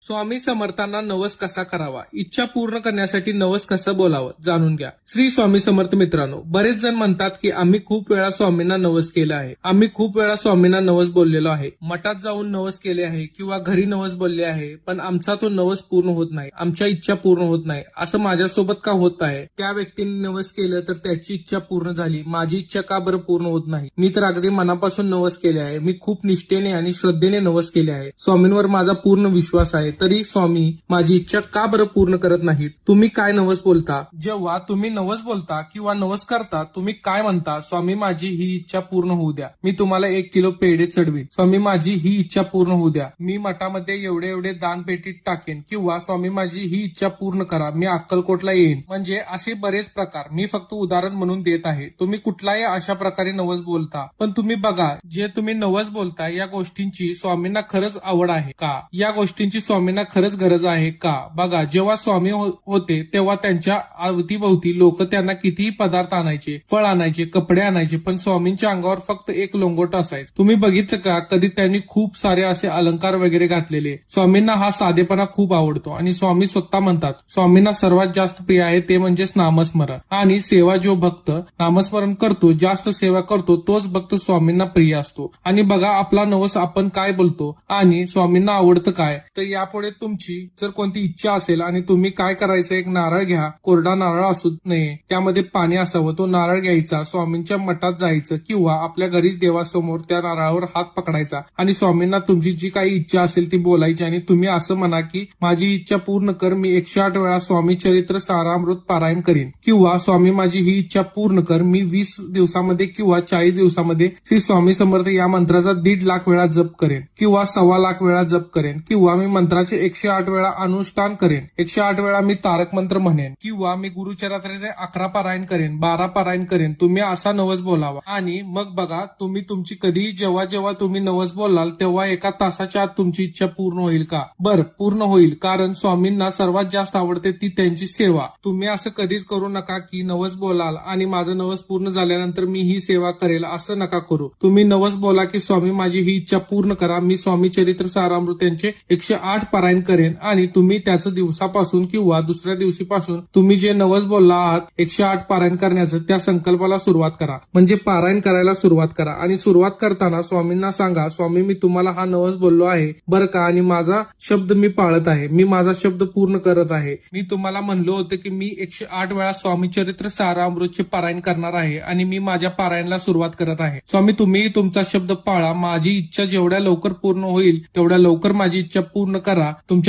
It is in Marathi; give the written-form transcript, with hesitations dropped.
स्वामी समर्थांना नवस कसा करावा, इच्छा पूर्ण करण्यासाठी नवस कसं बोलावं जाणून घ्या. श्री स्वामी समर्थ मित्रांनो, बरेच जण म्हणतात की आम्ही खूप वेळा स्वामींना नवस केला आहे, आम्ही खूप वेळा स्वामींना नवस बोललेलो आहे, मठात जाऊन नवस केले आहे किंवा घरी नवस बोलले आहे, पण आमचा तो नवस पूर्ण होत नाही, आमच्या इच्छा पूर्ण होत नाही. असं माझ्यासोबत का होत आहे? त्या व्यक्तीने नवस केलं तर त्याची इच्छा पूर्ण झाली, माझी इच्छा का बरं पूर्ण होत नाही? मी तर अगदी मनापासून नवस केले आहे, मी खूप निष्ठेने आणि श्रद्धेने नवस केले आहे, स्वामींवर माझा पूर्ण विश्वास आहे, तरी स्वामी माझी इच्छा का बरं पूर्ण करत नाहीत? तुम्ही काय नवस बोलता? जेव्हा तुम्ही नवस बोलता किंवा नवस करता, तुम्ही काय म्हणता? स्वामी माझी ही इच्छा पूर्ण होऊ द्या, मी तुम्हाला 1 किलो पेढे चढवीन, स्वामी माझी ही इच्छा पूर्ण होऊ द्या, मी मठामध्ये एवढे एवढे दान पेटीत टाकेन, किंवा स्वामी माझी ही इच्छा पूर्ण करा, मी अक्कलकोटला येईन. म्हणजे असे बरेच प्रकार मी फक्त उदाहरण म्हणून देत आहे. तुम्ही कुठलाही अशा प्रकारे नवस बोलता, पण तुम्ही बघा, जे तुम्ही नवस बोलता या गोष्टींची स्वामींना खरंच आवड आहे का? या गोष्टींची स्वामींना खरंच गरज आहे का? बघा, जेव्हा स्वामी होते तेव्हा त्यांच्या अवतीभोवती लोक त्यांना कितीही पदार्थ आणायचे, फळ आणायचे, कपडे आणायचे, पण स्वामींच्या अंगावर फक्त एक लोंगोट असायचं. तुम्ही बघितलं का कधी त्यांनी खूप सारे असे अलंकार वगैरे घातलेले? स्वामींना हा साधेपणा खूप आवडतो आणि स्वामी स्वतः म्हणतात स्वामींना सर्वात जास्त प्रिय आहे ते म्हणजे नामस्मरण आणि सेवा. जो भक्त नामस्मरण करतो, जास्त सेवा करतो, तोच भक्त स्वामींना प्रिय असतो. आणि बघा, आपला नवस आपण काय बोलतो आणि स्वामींना आवडतं काय? तर यापुढे तुमची जर कोणती इच्छा असेल आणि तुम्ही काय करायचं, एक नारळ घ्या, कोरडा नारळ असू नये, त्यामध्ये पाणी असावं, तो नारळ घ्यायचा, स्वामींच्या मठात जायचं किंवा आपल्या घरीच देवासमोर त्या नारळावर हात पकडायचा आणि स्वामींना तुमची जी काही इच्छा असेल ती बोलायची आणि तुम्ही असं म्हणा की माझी इच्छा पूर्ण कर, मी 108 वेळा स्वामी चरित्र सारामृत पारायण करीन, किंवा स्वामी माझी ही इच्छा पूर्ण कर, मी 20 दिवसामध्ये किंवा 40 दिवसामध्ये श्री स्वामी समर्थ या मंत्राचा 1.5 लाख वेळा जप करेन, किंवा 1.25 लाख वेळा जप करेन, किंवा मी मंत्राचे 108 वेळा अनुष्ठान करेन, 108 वेळा मी तारक मंत्र म्हणेन, किंवा मी गुरुचरित्राचे 11 पारायण करेन, 12 पारायण करेन. तुम्ही असा नवस बोलावा आणि मग बघा, तुम्ही तुमची कधी जेव्हा जेव्हा तुम्ही नवस बोलाल तेव्हा 1 तासाच्या आत तुमची इच्छा पूर्ण होईल का? बरं, पूर्ण होईल, कारण स्वामींना सर्वात जास्त आवडते ती त्यांची सेवा. तुम्ही असं कधीच करू नका की नवस बोलाल आणि माझं नवस पूर्ण झाल्यानंतर मी ही सेवा करेल, असं नका करू. तुम्ही नवस बोला की स्वामी माझी ही इच्छा पूर्ण करा, मी स्वामी चरित्र सारामृत यांचे 108 पारायण करेन, आणि तुम्ही त्याचं दिवसापासून किंवा दुसऱ्या दिवशीपासून तुम्ही जे नवस बोलला आहात 108 पारायण करण्याचं, त्या संकल्पाला सुरुवात करा, म्हणजे पारायण करायला सुरुवात करा. आणि सुरुवात करताना स्वामींना सांगा, स्वामी मी तुम्हाला हा नवस बोललो आहे बरं का, आणि माझा शब्द मी पाळत आहे, मी माझा शब्द पूर्ण करत आहे. मी तुम्हाला म्हणलो होतं की मी 108 वेळा स्वामी चरित्र सारामृतचे पारायण करणार आहे आणि मी माझ्या पारायणाला सुरुवात करत आहे. स्वामी तुम्ही तुमचा शब्द पाळा, माझी इच्छा जेवढ्या लवकर पूर्ण होईल तेवढ्या लवकर माझी इच्छा पूर्ण करा. तुमच्या